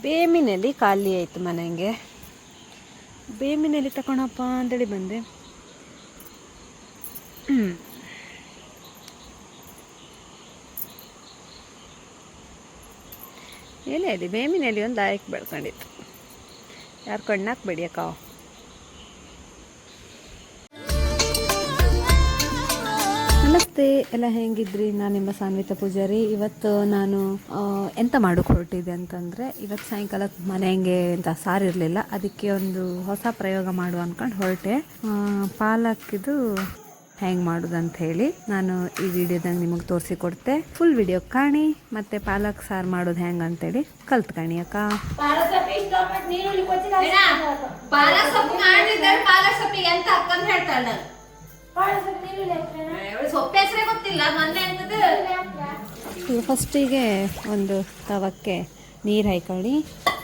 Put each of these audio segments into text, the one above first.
ಬೇಮಿನಲ್ಲಿ ಖಾಲಿ ಆಯಿತು ಮನೆಗೆ. ಬೇಮಿನಲ್ಲಿ ತಗೊಳಪ್ಪ ಅಂತೇಳಿ ಬಂದೆ. ಏನೇ ಇದೆ ಬೇಮಿನಲ್ಲಿ ಒಂದು ಆಯ್ಕೆ ಬೆಳ್ಕೊಂಡಿತ್ತು. ಯಾರು ಕಣ್ಣಾಕ್ಬೇಡಿ ಅಕ್ಕ. ನಮಸ್ತೆ ಎಲ್ಲ, ಹೆಂಗಿದ್ರಿ? ನಾನು ನಿಮ್ಮ ಸಾನ್ವಿತ ಪೂಜಾರಿ. ಇವತ್ತು ನಾನು ಎಂತ ಮಾಡೋಕೆ ಹೊರಟಿದ್ದೆ ಅಂತಂದರೆ, ಇವತ್ತು ಸಾಯಂಕಾಲ ಮನೆಗೆ ಎಂತ ಸಾರಿರಲಿಲ್ಲ, ಅದಕ್ಕೆ ಒಂದು ಹೊಸ ಪ್ರಯೋಗ ಮಾಡುವ ಅಂದ್ಕೊಂಡು ಹೊರಟೆ. ಪಾಲಕ್ಕಿದು ಹೆಂಗೆ ಮಾಡೋದಂತ ಹೇಳಿ ನಾನು ಈ ವಿಡಿಯೋದಾಗ ನಿಮಗೆ ತೋರಿಸಿಕೊಡ್ತೆ. ಫುಲ್ ವಿಡಿಯೋ ಕಾಣಿ, ಮತ್ತು ಪಾಲಕ್ ಸಾರು ಮಾಡೋದು ಹೆಂಗೆ ಅಂತೇಳಿ ಕಲ್ತ್ಕಣಿ ಅಕ್ಕ. ಫಸ್ಟಿಗೆ ಒಂದು ತವಕ್ಕೆ ನೀರು ಹಾಯ್ಕೊಳ್ಳಿ.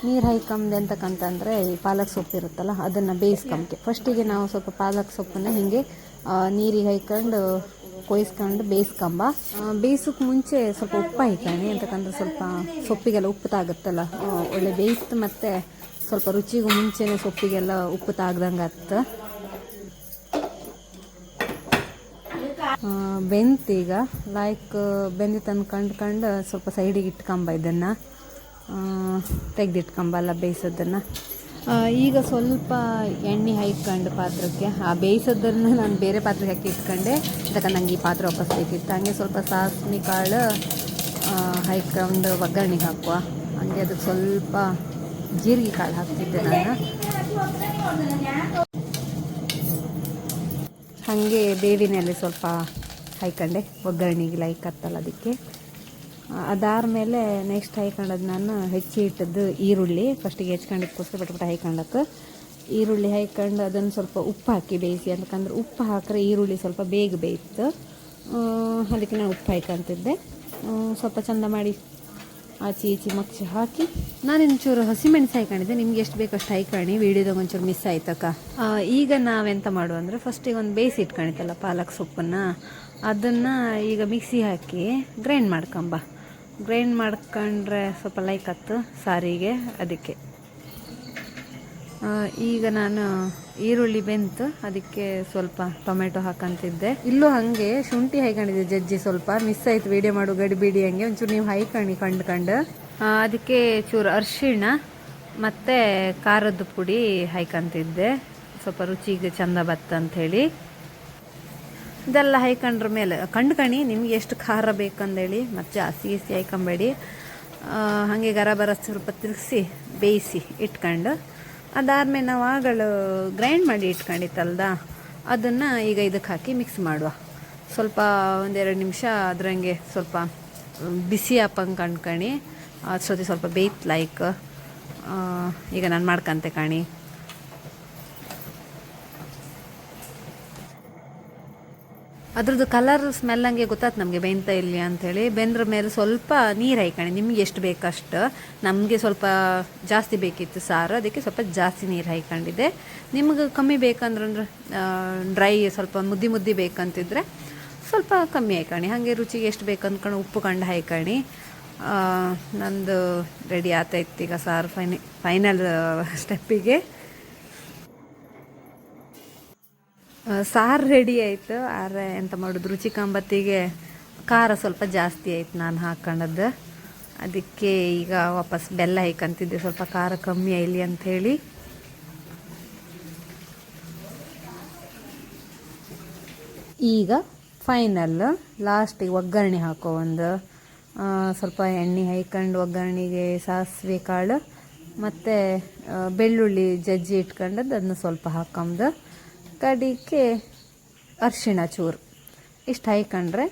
ನೀರು ಹಾಯ್ಕೊಂಡೆ ಅಂತಕ್ಕಂತಂದರೆ ಈ ಪಾಲಕ್ ಸೊಪ್ಪು ಇರುತ್ತಲ್ಲ ಅದನ್ನು ಬೇಯಿಸ್ಕೊಂಬಕ್ಕೆ. ಫಸ್ಟಿಗೆ ನಾವು ಸ್ವಲ್ಪ ಪಾಲಕ್ ಸೊಪ್ಪನ್ನು ಹೀಗೆ ನೀರಿಗೆ ಹಾಯ್ಕೊಂಡು ಕೊಯ್ಸ್ಕೊಂಡು ಬೇಯಿಸ್ಕೊಂಬ. ಬೇಯಿಸೋಕೆ ಮುಂಚೆ ಸ್ವಲ್ಪ ಉಪ್ಪು ಹಾಯ್ಕೊಳ್ಳಿ, ಅಂತಕ್ಕಂದ್ರೆ ಸ್ವಲ್ಪ ಸೊಪ್ಪಿಗೆಲ್ಲ ಉಪ್ಪು ತಾಗುತ್ತಲ್ಲ, ಒಳ್ಳೆ ಬೇಯಿಸ್ತು. ಮತ್ತು ಸ್ವಲ್ಪ ರುಚಿಗೂ ಮುಂಚೆನೇ ಸೊಪ್ಪಿಗೆಲ್ಲ ಉಪ್ಪು ತಾಗ್ದಂಗೆ ಆಗುತ್ತೆ. ಬೆಂತೀಗ ಬೆಂದಿತ್ತು ಅಂದ್ಕೊಂಡು ಸ್ವಲ್ಪ ಸೈಡಿಗೆ ಇಟ್ಕೊಂಬ. ಇದನ್ನು ತೆಗೆದಿಟ್ಕೊಂಬಲ್ಲ ಬೇಯಿಸೋದನ್ನು. ಈಗ ಸ್ವಲ್ಪ ಎಣ್ಣೆ ಹಾಯ್ಕೊಂಡು ಪಾತ್ರಕ್ಕೆ, ಆ ಬೇಯಿಸೋದನ್ನು ನಾನು ಬೇರೆ ಪಾತ್ರೆಗೆ ಹಾಕಿ ಇಟ್ಕೊಂಡೆ, ಯಾಕಂದ್ರೆ ನಂಗೆ ಈ ಪಾತ್ರೆ ವಾಪಸ್ ಬೇಕಿತ್ತು. ಹಂಗೆ ಸ್ವಲ್ಪ ಸಾಸಿವೆ ಕಾಳು ಹಾಯ್ಕೊಂಡು ಒಗ್ಗರಣೆಗೆ ಹಾಕುವ. ಹಂಗೆ ಅದಕ್ಕೆ ಸ್ವಲ್ಪ ಜೀರಿಗೆ ಕಾಳು ಹಾಕ್ತಿದ್ದೆ ನಾನು. ಹಾಗೆ ಬೇವಿನಲ್ಲಿ ಸ್ವಲ್ಪ ಹಾಯ್ಕೊಂಡೆ, ಒಗ್ಗರಣೆಗೆ ಲೈಕ್ ಹತ್ತಲ್ಲ ಅದಕ್ಕೆ. ಅದಾದಮೇಲೆ ನೆಕ್ಸ್ಟ್ ಹಾಯ್ಕೊಂಡದ್ದು ನಾನು ಹೆಚ್ಚಿ ಇಟ್ಟದ್ದು ಈರುಳ್ಳಿ. ಫಸ್ಟಿಗೆ ಹೆಚ್ಕೊಂಡಿದ್ದಕ್ಕೋಸ್ಕರ ಬಟ್ ಹಾಯ್ಕೊಂಡಕ್ಕೆ ಈರುಳ್ಳಿ ಹಾಯ್ಕೊಂಡು ಅದನ್ನು ಸ್ವಲ್ಪ ಉಪ್ಪು ಹಾಕಿ ಬೇಯಿಸಿ. ಅಂತಕಂದ್ರೆ ಉಪ್ಪು ಹಾಕಿದ್ರೆ ಈರುಳ್ಳಿ ಸ್ವಲ್ಪ ಬೇಗ ಬೇಯಿತ್ತು, ಅದಕ್ಕೆ ನಾನು ಉಪ್ಪು ಹಾಯ್ಕೊಂತಿದ್ದೆ. ಸ್ವಲ್ಪ ಚಂದ ಮಾಡಿ ಆಚೆ ಈಚೆ ಮಗ್ಚಿ ಹಾಕಿ ನಾನು ಒಂಚೂರು ಹಸಿಮೆಣಸು ಹಾಯ್ಕೊಂಡಿದ್ದೆ. ನಿಮ್ಗೆ ಎಷ್ಟು ಬೇಕು ಅಷ್ಟು ಹಾಯ್ಕೊಳ್ಳಿ, ವೀಡಿಯೋದಾಗ ಒಂಚೂರು ಮಿಸ್ ಆಯ್ತಕ್ಕ. ಈಗ ನಾವೆಂತ ಮಾಡುವ ಅಂದರೆ, ಫಸ್ಟಿಗೆ ಒಂದು ಬೇಯಿಸಿ ಇಟ್ಕೊಂಡಿತ್ತಲ್ಲ ಪಾಲಕ್ ಸೊಪ್ಪನ್ನು, ಅದನ್ನು ಈಗ ಮಿಕ್ಸಿ ಹಾಕಿ ಗ್ರೈಂಡ್ ಮಾಡ್ಕೊಂಬ. ಗ್ರೈಂಡ್ ಮಾಡ್ಕೊಂಡ್ರೆ ಸ್ವಲ್ಪ ಲೈಕ್ ಹತ್ತು ಸಾರಿಗೆ, ಅದಕ್ಕೆ. ಈಗ ನಾನು ಈರುಳ್ಳಿ ಬೆಂತು, ಅದಕ್ಕೆ ಸ್ವಲ್ಪ ಟೊಮೆಟೊ ಹಾಕಂತಿದ್ದೆ. ಇಲ್ಲೂ ಹಾಗೆ ಶುಂಠಿ ಹಾಯ್ಕೊಂಡಿದ್ದೆ ಜಜ್ಜಿ, ಸ್ವಲ್ಪ ಮಿಸ್ ಆಯ್ತು ವೀಡಿಯೋ ಮಾಡು ಗಡಿಬಿಡಿ. ಹಂಗೆ ಒಂಚೂರು ನೀವು ಹಾಯ್ಕೊಂಡು ಕಂಡು ಅದಕ್ಕೆ ಚೂರು ಅರಿಶಿಣ ಮತ್ತು ಖಾರದ ಪುಡಿ ಹಾಯ್ಕೊಂತಿದ್ದೆ, ಸ್ವಲ್ಪ ರುಚಿಗೆ ಚಂದ ಬತ್ತಂಥೇಳಿ. ಇದೆಲ್ಲ ಹಾಯ್ಕೊಂಡ್ರ ಮೇಲೆ ಕಂಡ್ಕಣಿ ನಿಮ್ಗೆ ಎಷ್ಟು ಖಾರ ಬೇಕಂದೇಳಿ, ಮತ್ತು ಜಾಸ್ತಿ ಹಾಯ್ಕೊಂಬೇಡಿ. ಹಾಗೆ ಗರಬರ ಸ್ವಲ್ಪ ತಿರುಗಿಸಿ ಬೇಯಿಸಿ ಇಟ್ಕೊಂಡು, ಅದಾದಮೇಲೆ ನಾವು ಆಗಳು ಗ್ರೈಂಡ್ ಮಾಡಿ ಇಟ್ಕೊಂಡಿತ್ತಲ್ದ, ಅದನ್ನು ಈಗ ಇದಕ್ಕೆ ಹಾಕಿ ಮಿಕ್ಸ್ ಮಾಡುವ. ಸ್ವಲ್ಪ ಒಂದೆರಡು ನಿಮಿಷ ಅದ್ರಂಗೆ ಸ್ವಲ್ಪ ಬಿಸಿ ಹಾಪಂಗೆ ಕಂಡ್ಕಣಿ, ಅಷ್ಟೊತ್ತಿಗೆ ಸ್ವಲ್ಪ ಬೇಯ್ತು ಲೈಕ್. ಈಗ ನಾನು ಮಾಡ್ಕೊಂತೆ ಕಾಣಿ. ಅದ್ರದ್ದು ಕಲರ್ ಸ್ಮೆಲ್ ಹಂಗೆ ಗೊತ್ತಾಯ್ತು ನಮಗೆ ಬೆಂತ ಇಲ್ಲಿ ಅಂಥೇಳಿ. ಬೆಂದ್ರ ಮೇಲೆ ಸ್ವಲ್ಪ ನೀರು ಹಾಯ್ಕೊಳ್ಳಿ, ನಿಮ್ಗೆ ಎಷ್ಟು ಬೇಕಷ್ಟು. ನಮಗೆ ಸ್ವಲ್ಪ ಜಾಸ್ತಿ ಬೇಕಿತ್ತು ಸಾರು, ಅದಕ್ಕೆ ಸ್ವಲ್ಪ ಜಾಸ್ತಿ ನೀರು ಹಾಯ್ಕೊಂಡಿದ್ದೆ. ನಿಮ್ಗೆ ಕಮ್ಮಿ ಬೇಕಂದ್ರೆ ಡ್ರೈ ಸ್ವಲ್ಪ ಮುದ್ದಿ ಬೇಕಂತಿದ್ರೆ ಸ್ವಲ್ಪ ಕಮ್ಮಿ ಹಾಯ್ಕೊಳ್ಳಿ. ಹಾಗೆ ರುಚಿಗೆ ಎಷ್ಟು ಬೇಕು ಅಂದ್ಕೊಂಡು ಉಪ್ಪು ಕಂಡು ಹಾಯ್ಕೊಳ್ಳಿ. ನಂದು ರೆಡಿ ಆತೈತಿ ಈಗ ಸಾರು ಫೈನಲ್ ಸ್ಟೆಪ್ಪಿಗೆ. ಸಾರು ರೆಡಿ ಆಯಿತು. ಆದರೆ ಎಂತ ಮಾಡೋದು, ರುಚಿ ಕಂಬತ್ತಿಗೆ ಖಾರ ಸ್ವಲ್ಪ ಜಾಸ್ತಿ ಆಯ್ತು ನಾನು ಹಾಕ್ಕೊಂಡದ್ದು. ಅದಕ್ಕೆ ಈಗ ವಾಪಸ್ ಬೆಲ್ಲ ಹಾಯ್ಕೊಂತಿದ್ದೆ, ಸ್ವಲ್ಪ ಖಾರ ಕಮ್ಮಿ ಆಯ್ಲಿ ಅಂಥೇಳಿ. ಈಗ ಫೈನಲ್ ಲಾಸ್ಟಿಗೆ ಒಗ್ಗರಣೆ ಹಾಕೋ. ಒಂದು ಸ್ವಲ್ಪ ಎಣ್ಣೆ ಹಾಯ್ಕೊಂಡು ಒಗ್ಗರಣೆಗೆ ಸಾಸಿವೆ ಕಾಳು ಮತ್ತು ಬೆಳ್ಳುಳ್ಳಿ ಜಜ್ಜಿ ಇಟ್ಕೊಂಡದ್ದು ಅದನ್ನ ಸ್ವಲ್ಪ ಹಾಕೊಂಬದು, ಕಡಿಕೆ ಅರಿಶಿಣ ಚೂರು ಇಷ್ಟು ಹಾಯ್ಕೊಂಡ್ರೆ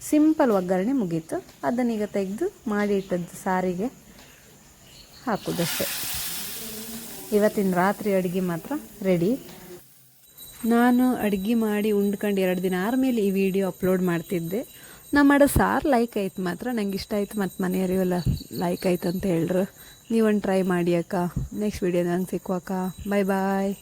ಸಿಂಪಲ್ ಒಗ್ಗರಣೆ ಮುಗೀತು. ಅದನ್ನೀಗ ತೆಗೆದು ಮಾಡಿ ಇಟ್ಟದ್ದು ಸಾರಿಗೆ ಹಾಕೋದಷ್ಟೆ. ಇವತ್ತಿನ ರಾತ್ರಿ ಅಡುಗೆ ಮಾತ್ರ ರೆಡಿ. ನಾನು ಅಡುಗೆ ಮಾಡಿ ಉಂಡ್ಕೊಂಡು 2 ದಿನ ಆದಮೇಲೆ ಈ ವಿಡಿಯೋ ಅಪ್ಲೋಡ್ ಮಾಡ್ತಿದ್ದೆ. ನಾನು ಮಾಡೋ ಸಾರು ಲೈಕ್ ಆಯ್ತು ಮಾತ್ರ, ನಂಗೆ ಇಷ್ಟ ಆಯ್ತು, ಮತ್ತು ಮನೆಯವರೆಲ್ಲ ಲೈಕ್ ಆಯ್ತು ಅಂತ ಹೇಳ್ರು. ನೀವೊಂದು ಟ್ರೈ ಮಾಡಿ ಅಕ್ಕ. ನೆಕ್ಸ್ಟ್ ವಿಡಿಯೋ ನಂಗೆ ಸಿಕ್ಕುವಕ್ಕ. ಬಾಯ್ ಬಾಯ್.